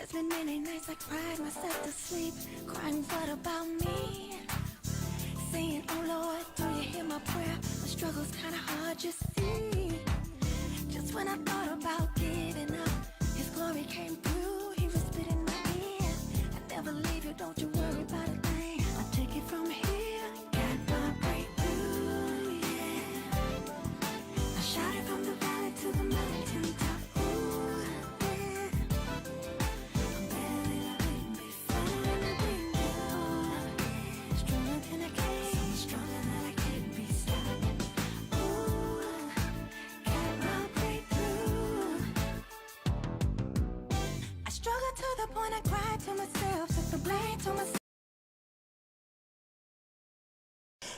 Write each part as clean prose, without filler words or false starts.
There's been many nights I cried myself to sleep, crying what about me? Saying, oh Lord, do you hear my prayer? The struggle's kinda hard, you see. Just when I thought about giving up, His glory came through, He whispered in my ear, I never leave you, don't you worry about a thing. I'll take it from here, got my breakthrough, yeah. I shouted from the valley to the mountain top, ooh, yeah. I'm barely living before anything new. Stronger than I can, so stronger than I can be stopped. Ooh, got my breakthrough. I struggled to the point I cried to myself, took the blame to myself.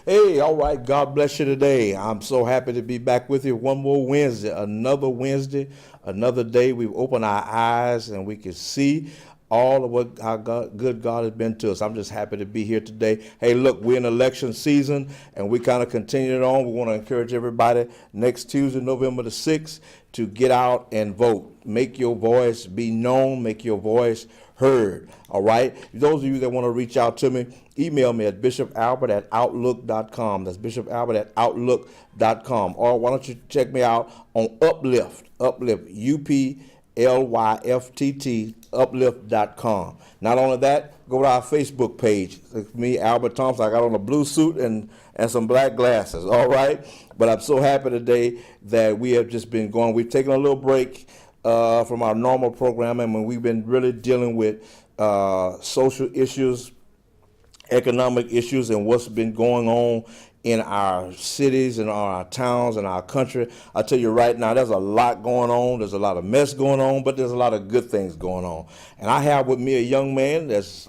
Hey, all right. God bless you today. I'm so happy to be back with you one more Wednesday, another day. We've opened our eyes and we can see all of what how good God has been to us. I'm just happy to be here today. Hey, look, we're in election season and we kind of continue it on. We want to encourage everybody next Tuesday, November the 6th, to get out and vote. Make your voice be known. Make your voice heard. All right. Those of you that want to reach out to me, email me at bishopalbert@outlook.com. That's bishopalbert@outlook.com. Or why don't you check me out on Uplift, UPLYFTT, uplift.com. Not only that, go to our Facebook page. It's me, Albert Thompson. I got on a blue suit and some black glasses. All right. But I'm so happy today that we have just been going. We've taken a little break from our normal programming when we've been really dealing with social issues, economic issues, and what's been going on in our cities and our towns and our country. I tell you right now, there's a lot going on. There's a lot of mess going on, but there's a lot of good things going on. And I have with me a young man that's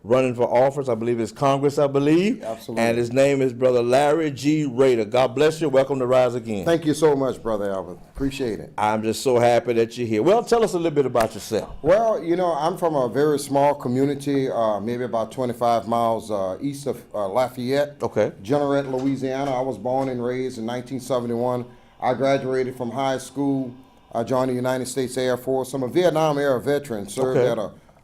running for office. I believe it's Congress, I believe. Absolutely. And his name is Brother Larry G. Rader. God bless you. Welcome to Rise Again. Thank you so much, Brother Albert. Appreciate it. I'm just so happy that you're here. Well, tell us a little bit about yourself. Well, you know, I'm from a very small community, maybe about 25 miles east of Lafayette, Okay. Jeanerette, Louisiana. I was born and raised in 1971. I graduated from high school. I joined the United States Air Force. I'm a Vietnam-era veteran, served Okay. at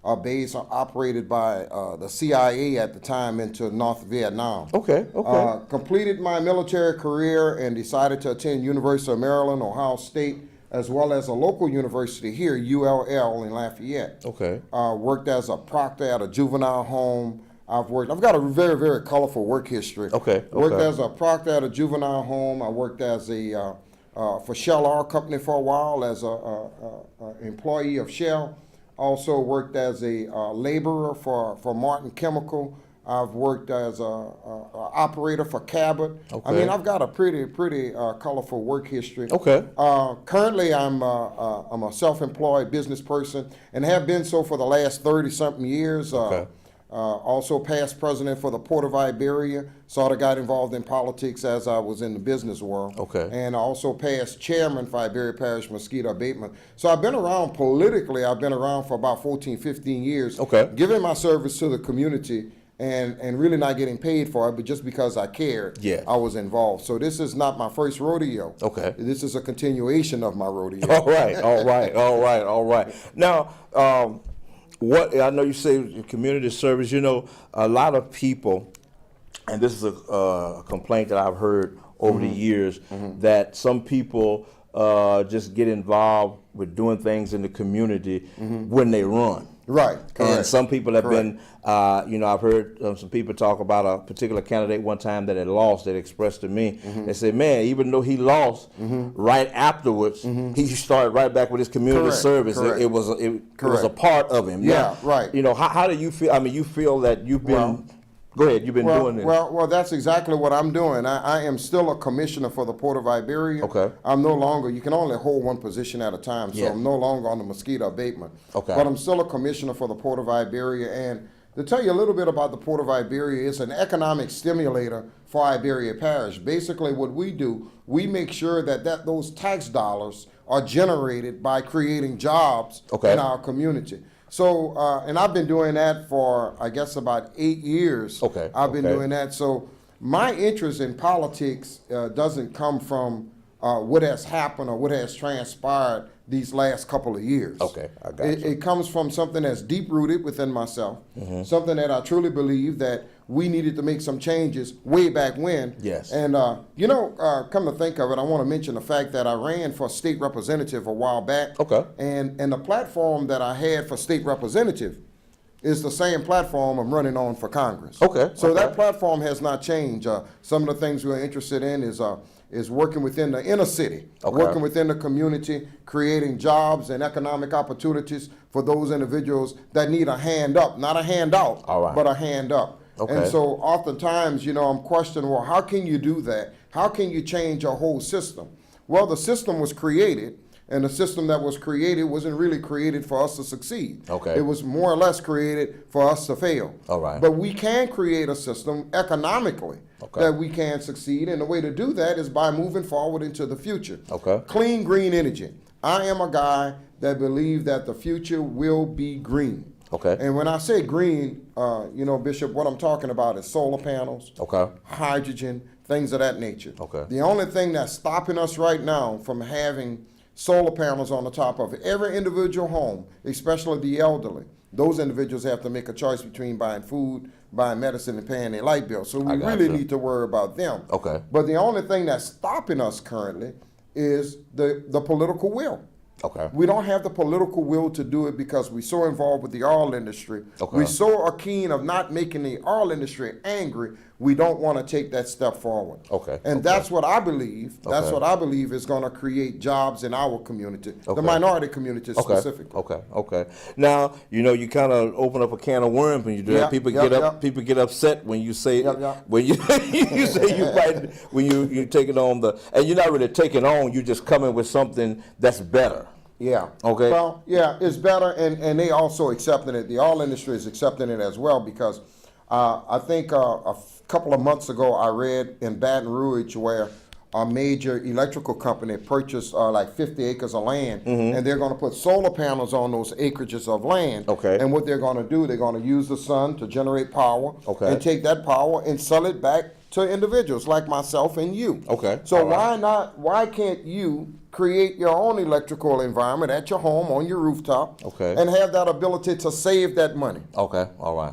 a base operated by the CIA at the time into North Vietnam. Okay, okay. Completed my military career and decided to attend University of Maryland, Ohio State, as well as a local university here, ULL in Lafayette. Okay. Worked as a proctor at a juvenile home. I've got a very, very colorful work history. Okay, Worked okay. as a proctor at a juvenile home. I worked as a for Shell Oil Company for a while as a employee of Shell. Also worked as a laborer for Martin Chemical. I've worked as a operator for Cabot. Okay. I mean, I've got a pretty colorful work history. Okay. Currently, I'm a self-employed business person and have been so for the last 30-something years. Okay. Also past president for the Port of Iberia. Sort of got involved in politics as I was in the business world. Okay. And also past chairman for Iberia Parish Mosquito Abatement. So I've been around politically. I've been around for about 14, 15 years. Okay. Giving my service to the community and really not getting paid for it, but just because I cared, Yeah. I was involved. So this is not my first rodeo. Okay. This is a continuation of my rodeo. All right, all right, all right, all right. Now, what I know you say community service. You know, a lot of people, and this is a complaint that I've heard over the years, that some people just get involved with doing things in the community when they run. Right, correct. And some people have Correct. been, you know, I've heard some people talk about a particular candidate one time that had lost, that expressed to me, they said, man, even though he lost, right afterwards, he started right back with his community Correct, service. correct. It was a Correct. part of him. Yeah, Now, right. You know, how do you feel? I mean, you feel that you've been, Well, go ahead, you've been doing this. Well, that's exactly what I'm doing. I am still a commissioner for the Port of Iberia. Okay. I'm no longer, you can only hold one position at a time, so Yeah. I'm no longer on the mosquito abatement. Okay. But I'm still a commissioner for the Port of Iberia. And to tell you a little bit about the Port of Iberia, it's an economic stimulator for Iberia Parish. Basically what we do, we make sure that those tax dollars are generated by creating jobs Okay. in our community. So, and I've been doing that for, I guess, about 8 years. Okay, I've been okay. doing that. So my interest in politics doesn't come from what has happened or what has transpired these last couple of years. Okay, I got you. It comes from something that's deep rooted within myself, something that I truly believe that we needed to make some changes way back when. Yes. And, come to think of it, I want to mention the fact that I ran for state representative a while back. Okay. And the platform that I had for state representative is the same platform I'm running on for Congress. Okay, So okay. that platform has not changed. Some of the things we're interested in is working within the inner city, Okay. working within the community, creating jobs and economic opportunities for those individuals that need a hand up, not a handout, All right. but a hand up. Okay. And so oftentimes, I'm questioning, well, how can you do that? How can you change a whole system? Well, the system was created, and the system that was created wasn't really created for us to succeed. Okay. It was more or less created for us to fail. All right. But we can create a system economically Okay. that we can succeed, and the way to do that is by moving forward into the future. Okay. Clean, green energy. I am a guy that believes that the future will be green. Okay. And when I say green, Bishop, what I'm talking about is solar panels, Okay. hydrogen, things of that nature. Okay. The only thing that's stopping us right now from having solar panels on the top of every individual home, especially the elderly, those individuals have to make a choice between buying food, buying medicine, and paying their light bill. So we I got really you. need to worry about them. Okay. But the only thing that's stopping us currently is the political will. Okay. We don't have the political will to do it because we're so involved with the oil industry. Okay. We so are keen of not making the oil industry angry, we don't want to take that step forward. Okay. And Okay. that's what I believe. That's Okay. what I believe is going to create jobs in our community, Okay. the minority community Okay. specifically. Okay. Now, you kind of open up a can of worms when you do Yeah, that. People yep, get up. yep. People get upset when you say Yep, yep. when you you say you fight when you taking on and you're not really taking on. You just coming with something that's better. Yeah. Okay. Well, yeah, it's better, and they also accepting it. The oil industry is accepting it as well because I think a couple of months ago I read in Baton Rouge where a major electrical company purchased like 50 acres of land, and they're going to put solar panels on those acreages of land. Okay. And what they're going to do, they're going to use the sun to generate power, Okay. and take that power and sell it back to individuals like myself and you. Okay. So All right. why not? Why can't you create your own electrical environment at your home on your rooftop? Okay. And have that ability to save that money. Okay. All right.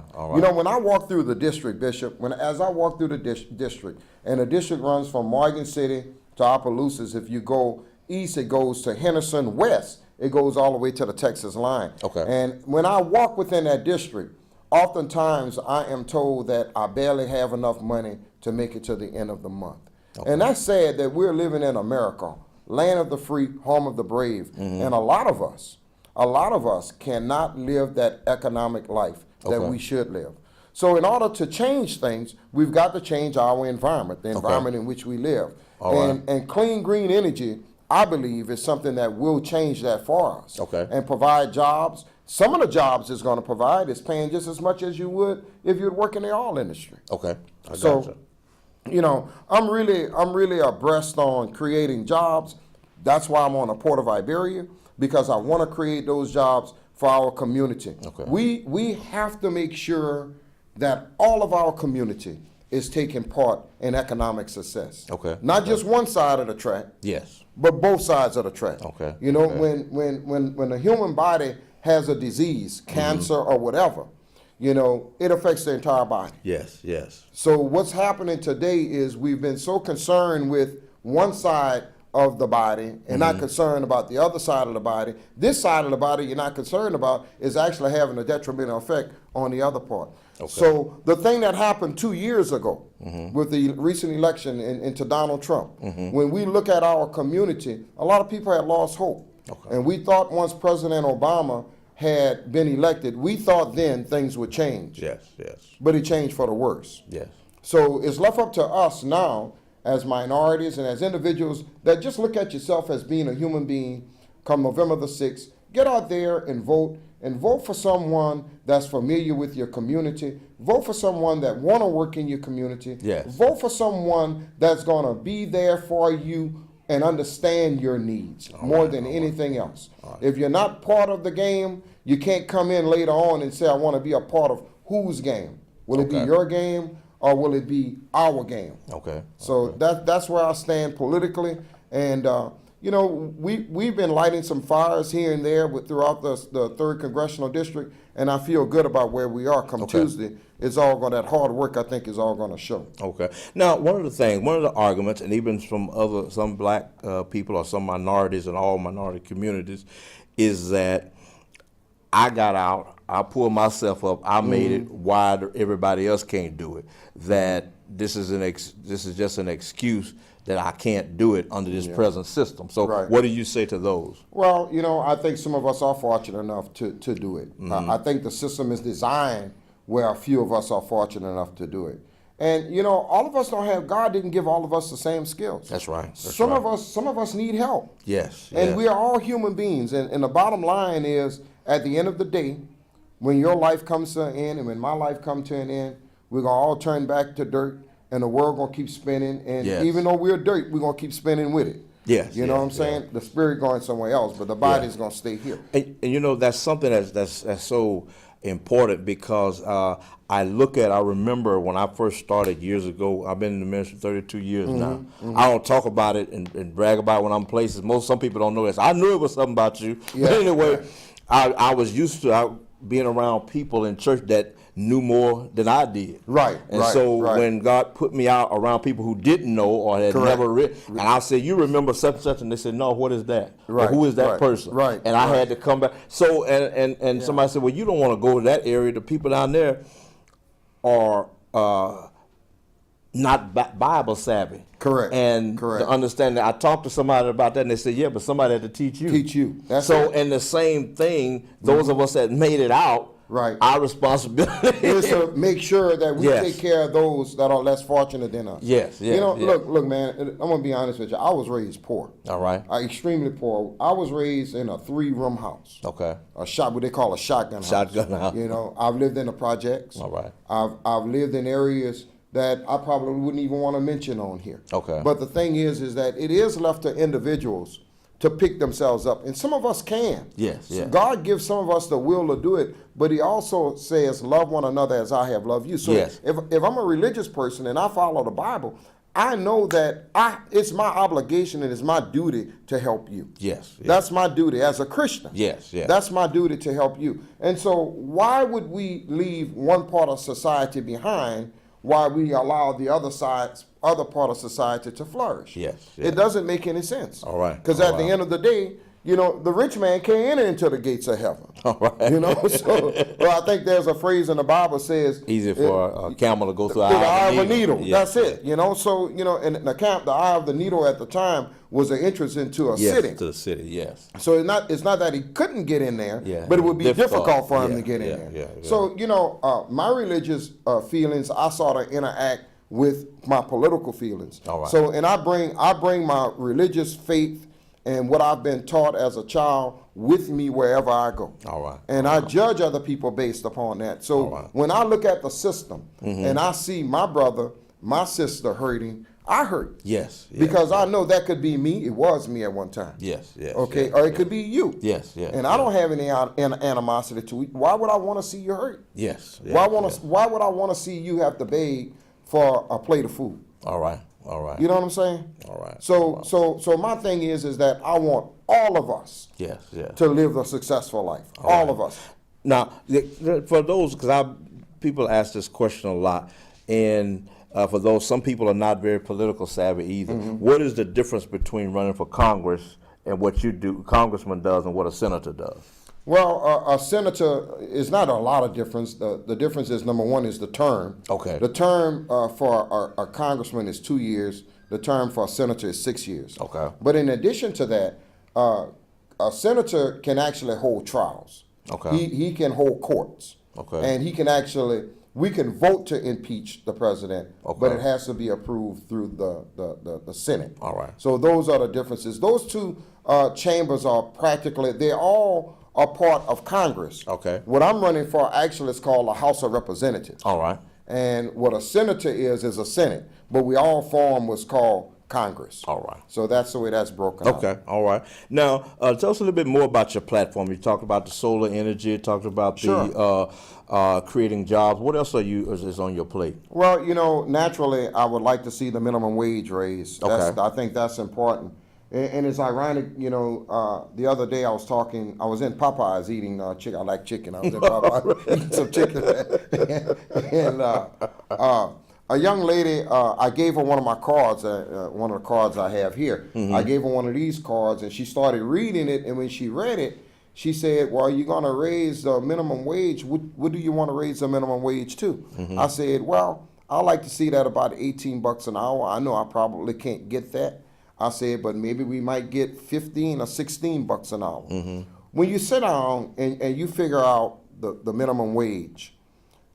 When I walk through the district, Bishop, as I walk through the district, and the district runs from Morgan City to Opelousas. If you go east, it goes to Henderson. West, it goes all the way to the Texas line. Okay. And when I walk within that district, oftentimes I am told that I barely have enough money to make it to the end of the month. Okay. And that's sad that we're living in America, land of the free, home of the brave. And a lot of us cannot live that economic life that Okay. we should live. So in order to change things, we've got to change our environment, the environment in which we live. All And clean green energy, I believe, is something that will change that for us. Okay. And provide jobs. Some of the jobs it's going to provide is paying just as much as you would if you'd work in the oil industry. Okay. I So, gotcha. I'm really abreast on creating jobs. That's why I'm on the Port of Iberia, because I want to create those jobs for our community. Okay. We have to make sure that all of our community is taking part in economic success. Okay. Not just one side of the track, Yes. but both sides of the track. Okay. When the human body has a disease, cancer or whatever, it affects the entire body. Yes. So what's happening today is we've been so concerned with one side of the body and not concerned about the other side of the body. This side of the body you're not concerned about is actually having a detrimental effect on the other part. Okay. So the thing that happened 2 years ago with the recent election into Donald Trump, when we look at our community, a lot of people had lost hope. Okay. And we thought once President Obama had been elected, we thought then things would change. Yes. But it changed for the worse. Yes. So it's left up to us now as minorities and as individuals that just look at yourself as being a human being. Come November the 6th, get out there and vote for someone that's familiar with your community. Vote for someone that want to work in your community. Yes. Vote for someone that's going to be there for you and understand your needs more than anything else. If you're not part of the game, you can't come in later on and say, I want to be a part of whose game. Will it be Okay. your game or will it be our game? Okay. So that's where I stand politically, And we've been lighting some fires here and there throughout the 3rd Congressional District, and I feel good about where we are come Tuesday. It's all going, that hard work, I think, is all going to show. Okay. Now, one of the arguments, and even from some black people or some minorities and all minority communities, is that I got out, I pulled myself up, I made it. Why everybody else can't do it? That this is just an excuse that I can't do it under this present system. So what do you say to those? Well, I think some of us are fortunate enough to do it. I think the system is designed where a few of us are fortunate enough to do it. And all of us don't have, God didn't give all of us the same skills. That's right. Some of us need help. Yes. And we are all human beings. And the bottom line is, at the end of the day, when your life comes to an end and when my life comes to an end, we're going to all turn back to dirt, and the world going to keep spinning. And even though we're dirt, we're going to keep spinning with it. Yes. You know what I'm saying? The spirit going somewhere else, but the body is going to stay here. And that's something that's so important, because I remember when I first started years ago. I've been in the ministry 32 years now. I don't talk about it and brag about it when I'm places. Some people don't know this. I knew it was something about you. But anyway, I was used to being around people in church that knew more than I did. When God put me out around people who didn't know or had never read, and I said, "You remember such and such?" and they said, "No, what is that? Or who is that person?" And I had to come back. So and somebody said, "Well, you don't want to go to that area. The people down there are not Bible savvy." And the understanding, I talked to somebody about that, and they said, "Yeah, but somebody had to teach you." And the same thing, those of us that made it out, our responsibility is to make sure that we take care of those that are less fortunate than us. Look, man, I'm going to be honest with you. I was raised poor. All right. Extremely poor. I was raised in a 3-room house. Okay. What they call a shotgun house. Shotgun house. I've lived in the projects. All right. I've lived in areas that I probably wouldn't even want to mention on here. Okay. But the thing is that it is left to individuals to pick themselves up, and some of us can. So God gives some of us the will to do it, but He also says, "Love one another as I have loved you." So if I'm a religious person and I follow the Bible, I know that it's my obligation and it's my duty to help you. That's my duty as a Christian. That's my duty to help you. And so why would we leave one part of society behind while we allow the other part of society to flourish? It doesn't make any sense. All right. Because at the end of the day, the rich man can't enter into the gates of heaven. All right. So I think there's a phrase in the Bible says, easy for a camel to go through the eye of a needle. Yes. That's it. So and the eye of the needle at the time was an entrance into a city. To the city, yes. So it's not that he couldn't get in there, but it would be difficult for him to get in there. So my religious feelings, I sort of interact with my political feelings. All right. So and I bring my religious faith and what I've been taught as a child with me wherever I go. All right. And I judge other people based upon that. So when I look at the system and I see my brother, my sister hurting, I hurt. Because I know that could be me. It was me at one time. Okay. Or it could be you. And I don't have any animosity to it. Why would I want to see you hurt? Why would I want to see you have to beg for a plate of food? All right. You know what I'm saying? All right. So my thing is that I want all of us to live a successful life. All of us. Now, for those, because people ask this question a lot, and for those, some people are not very political savvy either. What is the difference between running for Congress and what congressman does, and what a senator does? Well, a senator is not a lot of difference. The difference is, number one, is the term. Okay. The term for a congressman is 2 years. The term for a senator is 6 years. Okay. But in addition to that, a senator can actually hold trials. Okay. He can hold courts. Okay. And he can we can vote to impeach the president, but it has to be approved through the Senate. All right. So those are the differences. Those two chambers are they're all a part of Congress. Okay. What I'm running for actually is called a House of Representatives. All right. And what a senator is a Senate, but we all form what's called Congress. All right. So that's the way that's broken out. Okay. All right. Now, tell us a little bit more about your platform. You talked about the solar energy. You talked about the creating jobs. What else is on your plate? Well, naturally, I would like to see the minimum wage raised. Okay. I think that's important. And it's ironic, the other day I was in Popeyes eating chicken. I like chicken. I was in Popeyes eating some chicken. and a young lady, I gave her one of my cards, one of the cards I have here. I gave her one of these cards, and she started reading it. And when she read it, she said, well, you're going to raise the minimum wage. What do you want to raise the minimum wage to? I said, well, I like to see that about $18 an hour. I know I probably can't get that. I said, but maybe we might get 15 or 16 bucks an hour. When you sit down and you figure out the minimum wage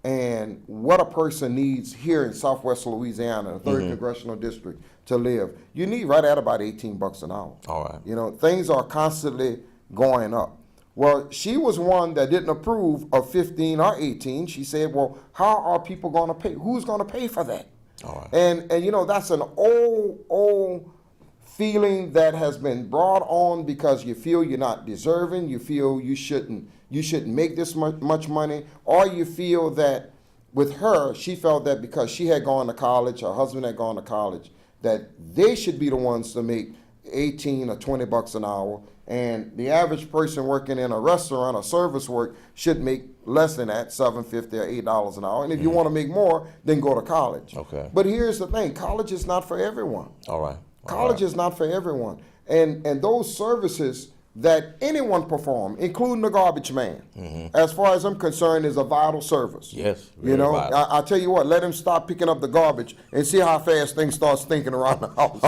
and what a person needs here in Southwest Louisiana, the 3rd Congressional District, to live, you need right at about 18 bucks an hour. All right. Things are constantly going up. Well, she was one that didn't approve of 15 or 18. She said, well, how are people going to pay? Who's going to pay for that? All right. And that's an old feeling that has been brought on because you feel you're not deserving, you feel you shouldn't make this much money, or you feel that with her, she felt that because she had gone to college, her husband had gone to college, that they should be the ones to make 18 or 20 bucks an hour, and the average person working in a restaurant or service work should make less than that, $7.50 or $8 an hour. And if you want to make more, then go to college. Okay. But here's the thing, college is not for everyone. All right. College is not for everyone. And those services that anyone perform, including the garbage man, as far as I'm concerned, is a vital service. Yes. Vital. I tell you what, let him stop picking up the garbage and see how fast things start stinking around the house.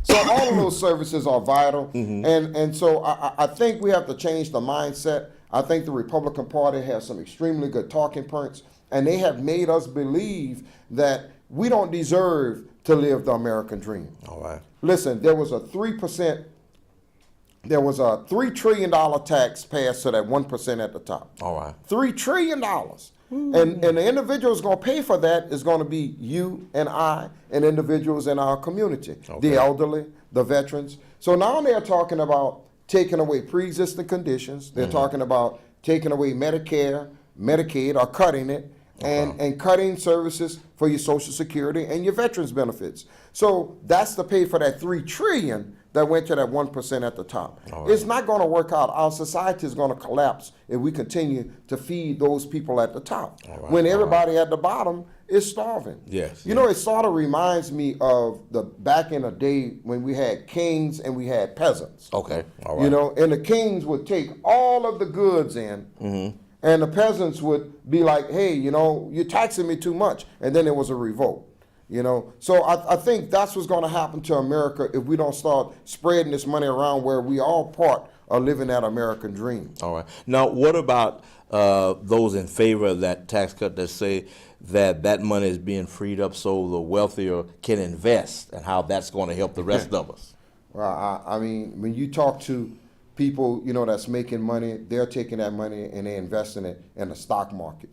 So all of those services are vital. And so I think we have to change the mindset. I think the Republican Party has some extremely good talking points, and they have made us believe that we don't deserve to live the American dream. All right. Listen, there was a $3 trillion tax passed to that 1% at the top. All right. $3 trillion. And the individuals going to pay for that is going to be you and I and individuals in our community, the elderly, the veterans. So now they're talking about taking away pre-existing conditions. They're talking about taking away Medicare, Medicaid, or cutting it. And cutting services for your Social Security and your veterans benefits. So that's to pay for that $3 trillion that went to that 1% at the top. Right. It's not going to work out. Our society is going to collapse if we continue to feed those people at the top. When everybody at the bottom is starving. Yes. It sort of reminds me of the back in the day when we had kings and we had peasants. Okay. All right. And the kings would take all of the goods in. And the peasants would be like, hey, you're taxing me too much. And then there was a revolt, So I think that's what's going to happen to America if we don't start spreading this money around where we all part of living that American dream. All right. Now, what about those in favor of that tax cut that say that money is being freed up so the wealthier can invest, and how that's going to help the rest of us? Well, I mean, when you talk to people, that's making money, they're taking that money and they're investing it in the stock market.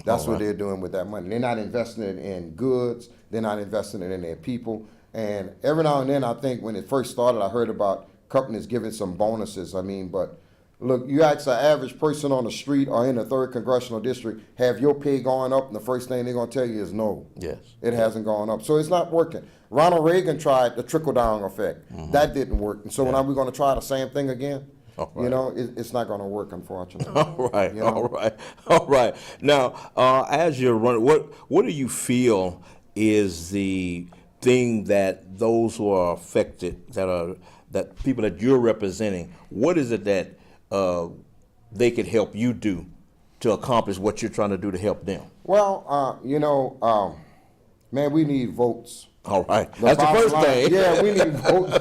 That's what they're doing with that money. They're not investing it in goods. They're not investing it in their people. And every now and then, I think when it first started, I heard about companies giving some bonuses. But look, you ask an average person on the street or in the 3rd Congressional District, have your pay gone up? And the first thing they're going to tell you is no. Yes. It hasn't gone up. So it's not working. Ronald Reagan tried the trickle-down effect. That didn't work. And so now we're going to try the same thing again. Right. It's not going to work, unfortunately. All right. Now, as you're running, what do you feel is the thing that those who are affected, that people that you're representing, what is it that they could help you do to accomplish what you're trying to do to help them? Well, man, we need votes. All right. That's the first thing. Yeah, we need votes.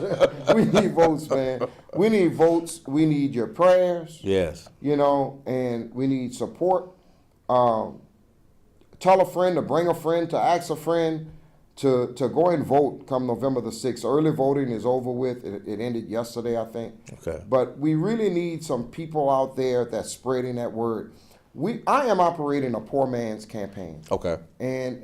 We need votes, man. We need votes. We need your prayers. Yes. And we need support. Tell a friend, to bring a friend, to ask a friend to go and vote come November the 6th. Early voting is over with. It ended yesterday, I think. Okay. But we really need some people out there that's spreading that word. I am operating a poor man's campaign. Okay. And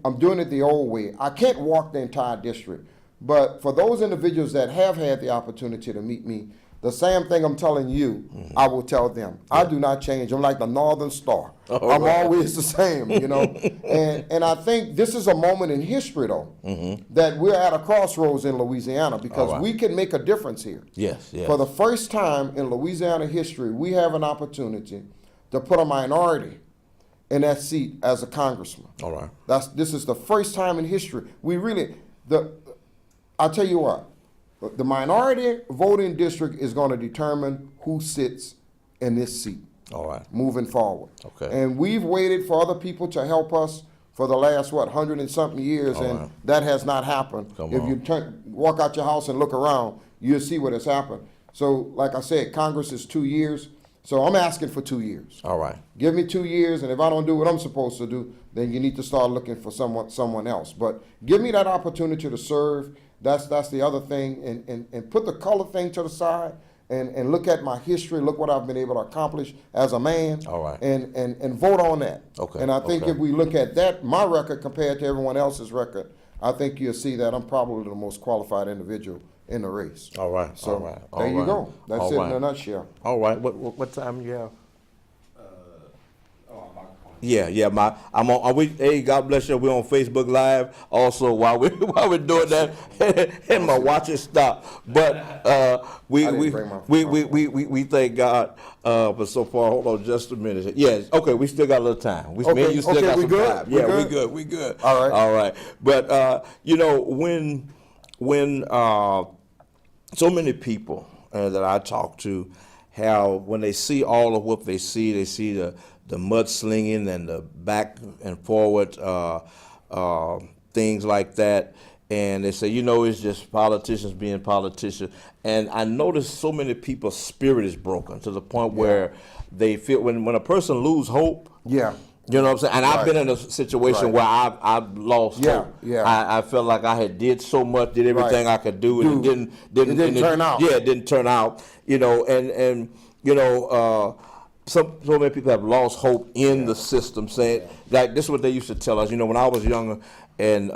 I'm doing it the old way. I can't walk the entire district. But for those individuals that have had the opportunity to meet me, The same thing I'm telling you, I will tell them. I do not change. I'm like the Northern Star. I'm always the same, you know. And I think this is a moment in history, though, that we're at a crossroads in Louisiana because we can make a difference here. Yes, yes. For the first time in Louisiana history, we have an opportunity to put a minority in that seat as a congressman. All right. This is the first time in history. I'll tell you what, the minority voting district is going to determine who sits in this seat. All right. Moving forward. Okay. And we've waited for other people to help us for the last, 100 and something years, and that has not happened. If you walk out your house and look around, you'll see what has happened. So, like I said, Congress is 2 years. So I'm asking for 2 years. All right. Give me 2 years, and if I don't do what I'm supposed to do, then you need to start looking for someone else. But give me that opportunity to serve. That's the other thing, and put the color thing to the side, and look at my history. Look what I've been able to accomplish as a man. All right. And vote on that. Okay. And I think if we look at that, my record compared to everyone else's record, I think you'll see that I'm probably the most qualified individual in the race. All right. So all right. there you go. That's all it right. in a nutshell. All right. What time you have? Yeah. I'm on. Hey, God bless you. We're on Facebook Live. Also, while we're doing that, and my watch is stopped. But we thank God for so far. Hold on, just a minute. Yes. Okay. We still got a little time. Me and you still got some time. Yeah, we good. All right. But when so many people that I talk to, how when they see all of what they see the mudslinging and the back and forward things like that, and they say, it's just politicians being politicians. And I notice so many people's spirit is broken to the point where they feel when a person lose hope. Yeah. You know what I'm saying? And I've been in a situation where I've lost hope. Yeah. I felt like I had did so much, did everything I could do, and it didn't turn out. Yeah, it didn't turn out. So many people have lost hope in the system, saying like this is what they used to tell us. When I was younger and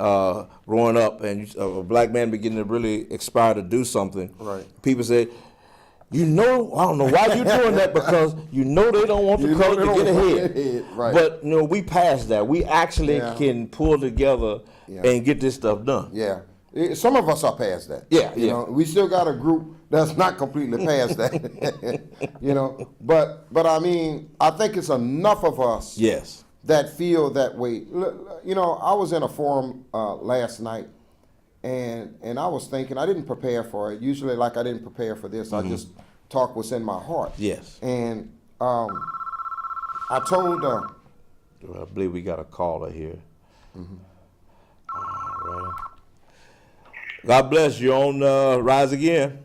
growing up, and a black man beginning to really aspire to do something, people say, I don't know why you're doing that, because they don't want the color to get ahead. But we passed that. We actually can pull together and get this stuff done. Yeah. Some of us are past that. We still got a group that's not completely past that. But I mean, I think it's enough of us that feel that way. I was in a forum last night, and I was thinking, I didn't prepare for it. Usually, like I didn't prepare for this. I just talk what's in my heart. Yes. And I told. I believe we got a caller here. All right. God bless you. On Rise Again.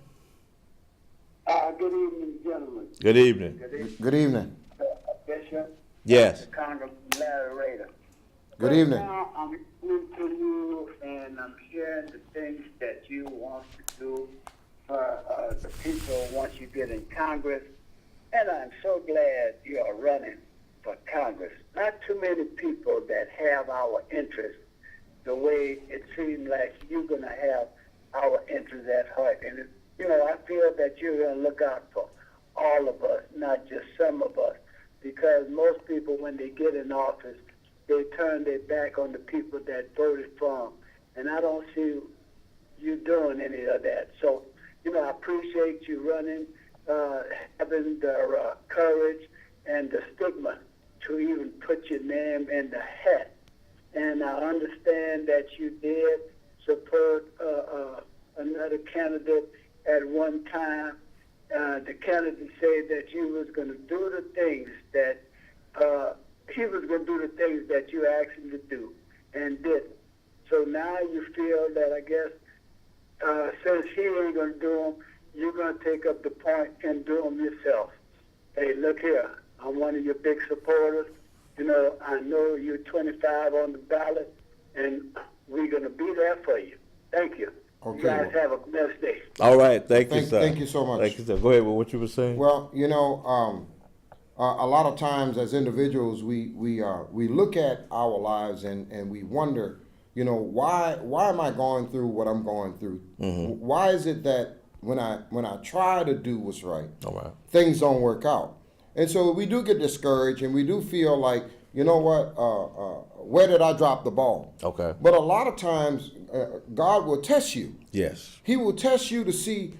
Good evening, gentlemen. Good evening. Good evening. Bishop. Yes. Congressman Larry Rader. Good evening. Now I'm listening to you, and I'm hearing the things that you want to do for the people once you get in Congress. And I'm so glad you are running for Congress. Not too many people that have our interests the way it seems like you're going to have our interests at heart. And, I feel that you're going to look out for all of us, not just some of us, because most people, when they get in office, they turn their back on the people that voted for them. And I don't see you doing any of that. So, I appreciate you running, having the courage and the stigma to even put your name in the hat. And I understand that you did support another candidate at one time. The candidate said that you was going to do the things that you asked him to do and didn't. So now you feel that, I guess, since he ain't going to do them, you're going to take up the point and do them yourself. Hey, look here, I'm one of your big supporters. I know you're 25 on the ballot, and we're going to be there for you. Thank you. Okay. You guys have a blessed day. All right. Thank you, sir. Thank you so much. Thank you, sir. Go ahead with what you were saying. Well, a lot of times as individuals, we look at our lives and we wonder, why am I going through what I'm going through? Why is it that when I try to do what's right, All right. things don't work out. And so we do get discouraged, and we do feel like, you know what, where did I drop the ball? Okay. But a lot of times, God will test you. Yes. He will test you to see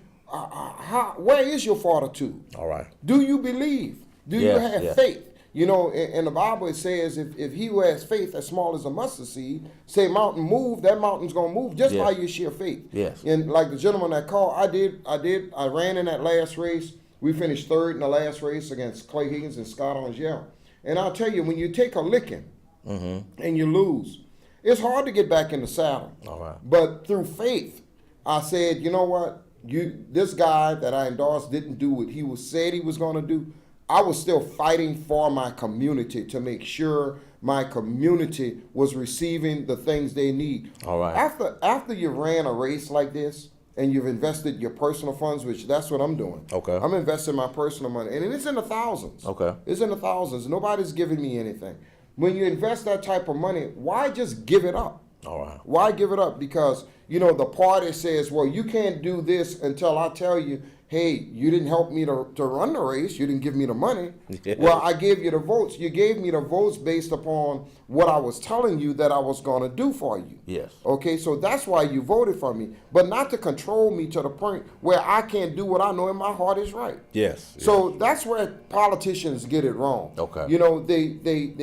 where is your fortitude. All right. Do you believe? Do you Yes, have yes. faith? You know, in the Bible it says, if he who has faith as small as a mustard seed, say mountain move, that mountain's gonna move just Yes. by your sheer faith. Yes. And like the gentleman that called, I ran in that last race. We finished third in the last race against Clay Higgins and Scott Angel. And I'll tell you, when you take a licking and you lose, it's hard to get back in the saddle. All right. But through faith, I said, you know what? This guy that I endorsed didn't do what he said he was going to do. I was still fighting for my community to make sure my community was receiving the things they need. All right. After you ran a race like this and you've invested your personal funds, which that's what I'm doing. Okay. I'm investing my personal money, and it's in the thousands. Okay. It's in the thousands. Nobody's giving me anything. When you invest that type of money, why just give it up? All right. Why give it up? Because, you know, the party says, well, you can't do this until I tell you, hey, you didn't help me to run the race. You didn't give me the money. Yeah. Well, I gave you the votes. You gave me the votes based upon what I was telling you that I was going to do for you. Yes. Okay, so that's why you voted for me, but not to control me to the point where I can't do what I know in my heart is right. Yes. So that's where politicians get it wrong. Okay. You know, they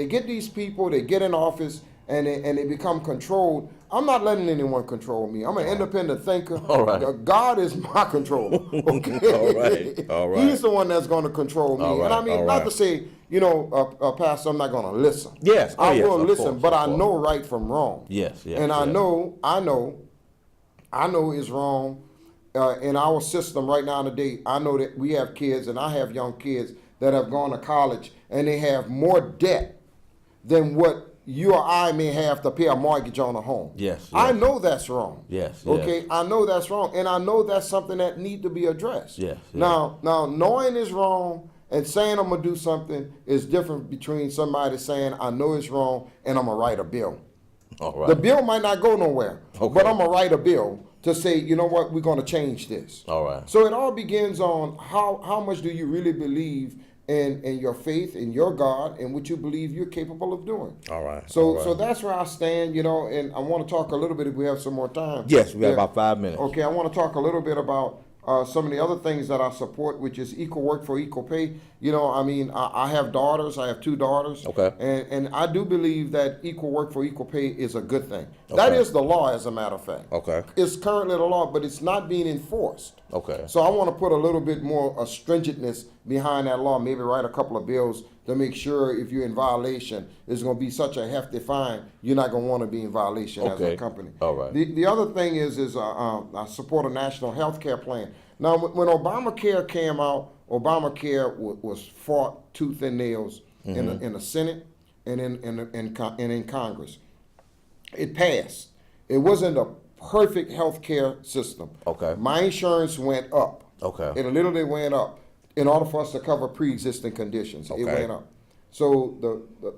get these people, they get in office, and they become controlled. I'm not letting anyone control me. I'm an independent thinker. All right. God is my controller. Okay. All right. All right. He's the one that's going to control me. All And I right. mean, All not right. to say, you know, Pastor, I'm not going to listen. Yes. Oh, I yes, will of listen, course, but of I course. know right from wrong. Yes. Yes. And I yes. know it's wrong in our system right now today. I know that we have kids, and I have young kids that have gone to college, and they have more debt than what you or I may have to pay a mortgage on a home. Yes, I yes. know that's wrong. Yes, yes. Okay, I know that's wrong, and I know that's something that need to be addressed. Yes, yes. Now, knowing is wrong and saying I'm gonna do something is different between somebody saying I know it's wrong and I'm gonna write a bill. All right. The bill might not go nowhere, Okay. but I'm gonna write a bill to say, you know what, we're gonna change this. All right. So it all begins on how much do you really believe in your faith, in your God, and what you believe you're capable of doing. All right. So All right. so that's where I stand, you know, and I want to talk a little bit if we have some more time. Yes, we have Yeah. about 5 minutes. Okay, I want to talk a little bit about some of the other things that I support, which is equal work for equal pay. You know, I mean, I have daughters. I have 2 daughters. Okay. And I do believe that equal work for equal pay is a good thing. That Okay. is the law, as a matter of fact. Okay. It's currently the law, but it's not being enforced. Okay. So I want to put a little bit more stringentness behind that law, maybe write a couple of bills to make sure if you're in violation, it's going to be such a hefty fine, you're not going to want to be in violation as a Okay. company. All right. The other thing is I support a national health care plan. Now, when Obamacare came out, Obamacare was fought tooth and nails in the Senate and in Congress. It passed. It wasn't a perfect health care system. Okay. My insurance went up. Okay. It literally went up in order for us to cover pre-existing conditions. It Okay. went up. So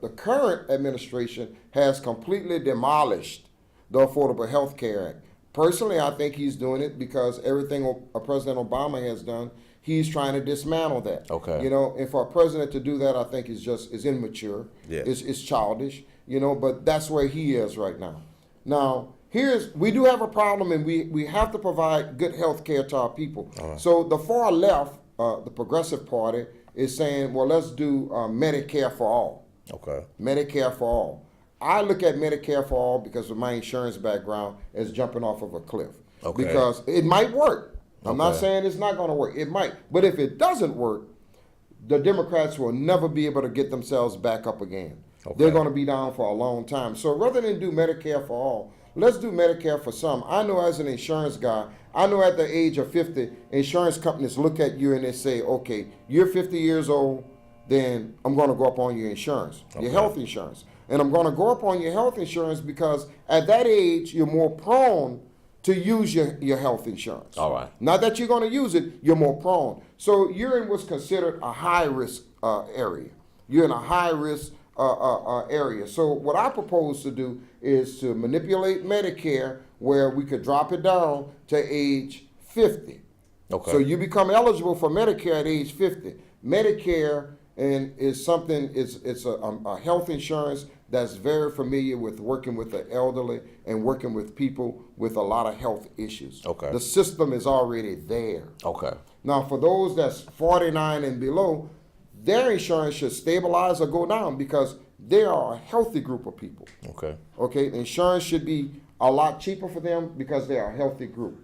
the current administration has completely demolished the Affordable Health Care Act. Personally, I think he's doing it because everything President Obama has done, he's trying to dismantle that. Okay. You know, and for a president to do that, I think is immature. Yeah. It's childish. You know, but that's where he is right now. Now, we do have a problem, and we have to provide good health care to our people. So the far left, the Progressive Party, is saying, well, let's do Medicare for all. Okay. Medicare for all. I look at Medicare for all because of my insurance background as jumping off of a cliff. Okay. Because it might work. I'm not Okay. saying it's not going to work. It might. But if it doesn't work, the Democrats will never be able to get themselves back up again. Okay. They're going to be down for a long time. So rather than do Medicare for all, let's do Medicare for some. I know as an insurance guy, I know at the age of 50, insurance companies look at you and they say, okay, you're 50 years old, then I'm going to go up on your insurance, your health insurance. And I'm going to go up on your health insurance because at that age, you're more prone to use your health insurance. All right. Not that you're going to use it, you're more prone. So you're in what's considered a high-risk area. You're in a high-risk area. So what I propose to do is to manipulate Medicare where we could drop it down to age 50. Okay. So you become eligible for Medicare at age 50. Medicare is something, it's a health insurance that's very familiar with working with the elderly and working with people with a lot of health issues. Okay. The system is already there. Okay. Now, for those that's 49 and below, their insurance should stabilize or go down because they are a healthy group of people. Okay. Okay, insurance should be a lot cheaper for them because they are a healthy group.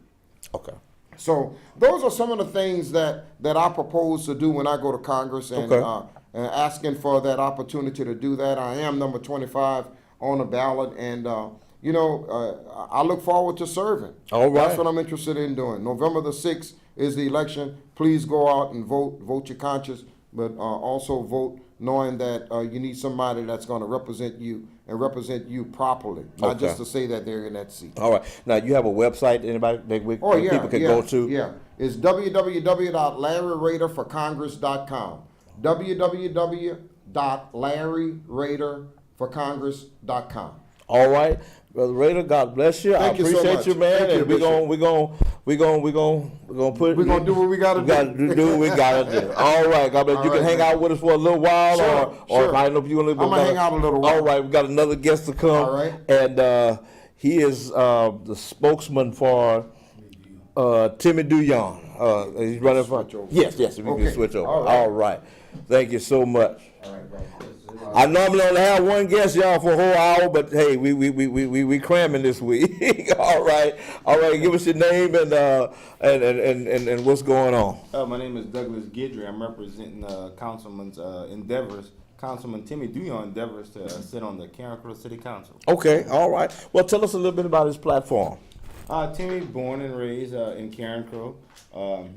Okay. So those are some of the things that I propose to do when I go to Congress and, Okay. And asking for that opportunity to do that. I am number 25 on the ballot, and I look forward to serving. All right. That's what I'm interested in doing. November the 6th is the election. Please go out and vote your conscience, but also vote knowing that you need somebody that's going to represent you and represent you properly, not Okay. just to say that they're in that seat. All right. Now, you have a website anybody that people can go to? Yeah, it's www.larryraderforcongress.com. www.larryraderforcongress.com. All right. Brother Rader, God bless you. Thank I you so appreciate much. you, man. Thank you, and we're Bishop. gonna do what we gotta do. We gotta do what we gotta do. All right, God bless. All You can right, hang man. out with us for a little while, Sure, or sure. I don't know if you want to. I'm gonna hang out a little while. All right, we got another guest to come. All right. And he is the spokesman for Timmy Duyon. He's running for. Switch over. Yes, we Okay. can switch over. All right. All right. Thank you so much. All right, brother. I normally only have one guest, y'all, for a whole hour, but hey, we cramming this week. All right. Give us your name and what's going on. My name is Douglas Guidry. I'm representing Councilman's endeavors, Councilman Timmy Duyon endeavors to sit on the Carencro City Council. Okay. All right. Well, tell us a little bit about his platform. Timmy, born and raised in Carencro.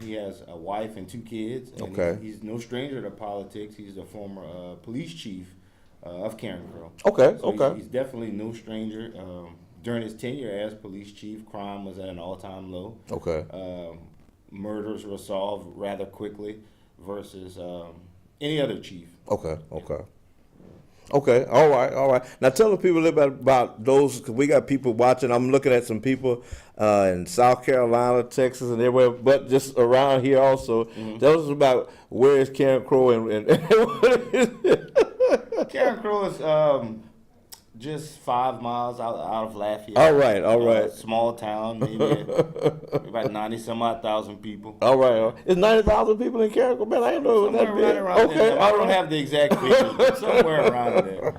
He has a wife and 2 kids. And Okay. He's no stranger to politics. He's the former police chief of Carencro. Okay. So Okay. He's definitely no stranger. During his tenure as police chief, crime was at an all-time low. Okay. Murders were solved rather quickly versus any other chief. Okay. All right. Now tell the people a little bit about those, because we got people watching. I'm looking at some people in South Carolina, Texas, and everywhere, but just around here also. Mm-hmm. Tell us about where is Carencro and what is it? Carencro is just 5 miles out of Lafayette. All right. Small town, maybe about 90-some-odd-thousand people. All right. It's 90,000 people in Carencro. Man, I didn't know it was that Somewhere big. right around Okay. there. I all don't right. have the exact figures, but somewhere around there.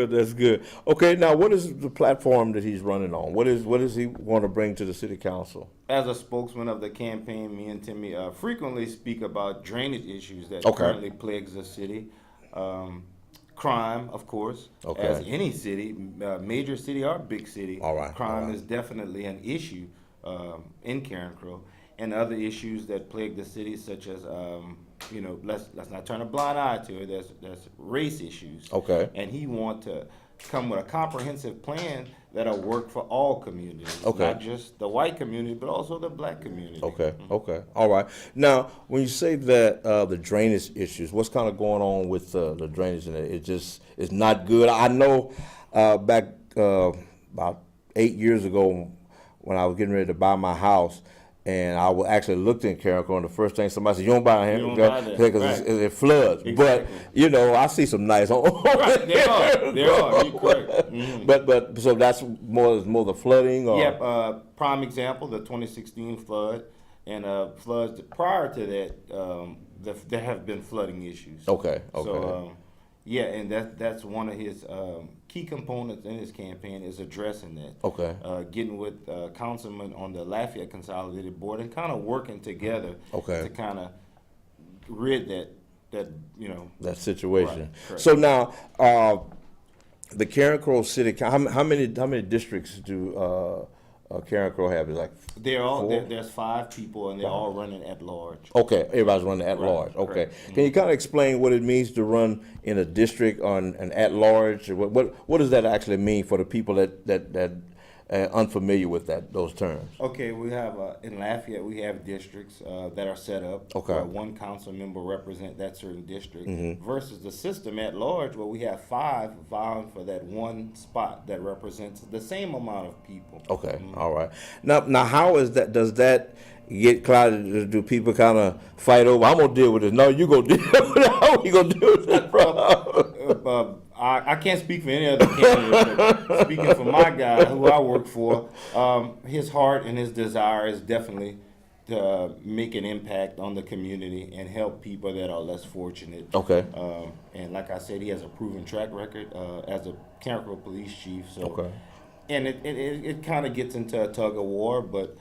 That's good. Okay, now what is the platform that he's running on? What does he want to bring to the city council? As a spokesman of the campaign, me and Timmy frequently speak about drainage issues that Okay. currently plagues the city. Crime, of course, Okay. as any city, major city or big city. All right, Crime all right. is definitely an issue in Carencro, and other issues that plague the city, such as let's not turn a blind eye to it. There's race issues. Okay. And he want to come with a comprehensive plan that'll work for all communities, Okay. not just the white community, but also the black community. Okay. All right. Now, when you say that the drainage issues, what's kind of going on with the drainage in it? It's not good. I know back about 8 years ago when I was getting ready to buy my house, and I actually looked in Carencro, and the first thing somebody said, "You don't buy here You don't buy there." because Right. it floods." Exactly. But I see some nice homes. Right, there are. You're correct. Mhm. But so that's more the flooding, or Yep. Prime example: the 2016 flood, and floods prior to that. There have been flooding issues. Okay. So, and that's one of his key components in his campaign is addressing that. Okay. Getting with councilmen on the Lafayette Consolidated Board and kind of working together. Okay. To kind of rid that that situation. Right, correct. So now, the Carencro City, how many districts do Carencro have? Is like there's 5 people and they're all running at large. okay, everybody's running at Right, large. Okay, correct. can you kind of explain what it means to run in a district on an at large? What does that actually mean for the people that unfamiliar with those terms. Okay, we have in Lafayette we have districts that are set up Okay. where one council member represent that certain district Mm-hmm. versus the system at large where we have 5 vying for that one spot that represents the same amount of people. Okay, all right. Now, how is that? Does that get clouded? Do people kind of fight over? I'm gonna deal with this. No, you gonna deal with it. How you gonna deal with it, bro? I can't speak for any other candidate, but speaking for my guy who I work for, his heart and his desire is definitely to make an impact on the community and help people that are less fortunate. Okay. And like I said, he has a proven track record as a Carencro police chief. So, Okay. and it kind of gets into a tug of war, but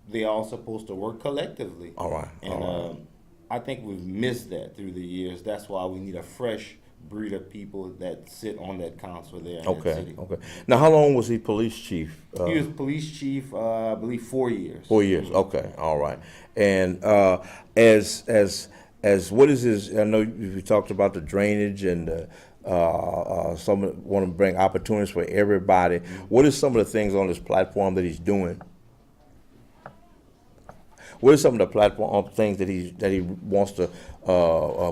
they all supposed to work collectively. All right, And all I think we've missed that through the years. That's why we need a fresh breed of people that sit on that council there in that Okay. city. Okay. Now, how long was he police chief? He was police chief, I believe, 4 years. 4 years. Okay. All right. And as what is his? I know you talked about the drainage and some want to bring opportunities for everybody. What is some of the things on this platform that he's doing? What are some of the platform things that he wants to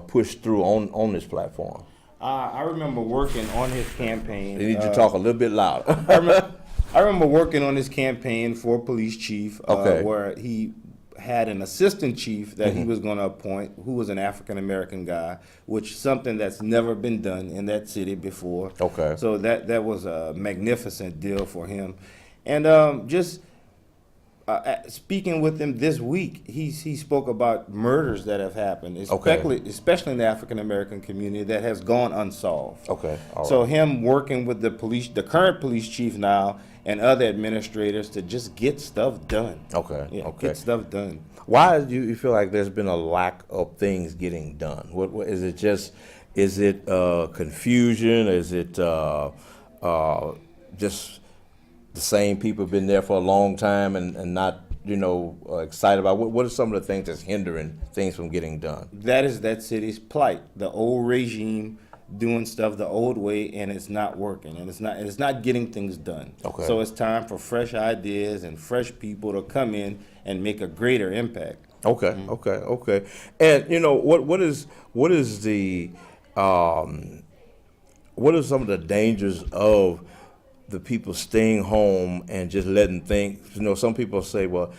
push through on this platform? I remember working on his campaign. You need to talk a little bit louder. I remember working on his campaign for police chief, Okay. where he had an assistant chief that he was going to appoint, who was an African American guy, which is something that's never been done in that city before. Okay. So that was a magnificent deal for him, and just. Speaking with him this week, he spoke about murders that have happened, especially in the African American community that has gone unsolved. Okay. All right. So him working with the current police chief now, and other administrators to just get stuff done. Okay. Yeah, Okay. get stuff done. Why do you feel like there's been a lack of things getting done? What is it? Is it confusion? Is it just the same people been there for a long time and not excited about what are some of the things that's hindering things from getting done? That is that city's plight. The old regime doing stuff the old way, and it's not working, and it's not getting things done. Okay. So it's time for fresh ideas and fresh people to come in and make a greater impact. Okay. Okay. And what is the what are some of the dangers of the people staying home and just letting things, some people say, well,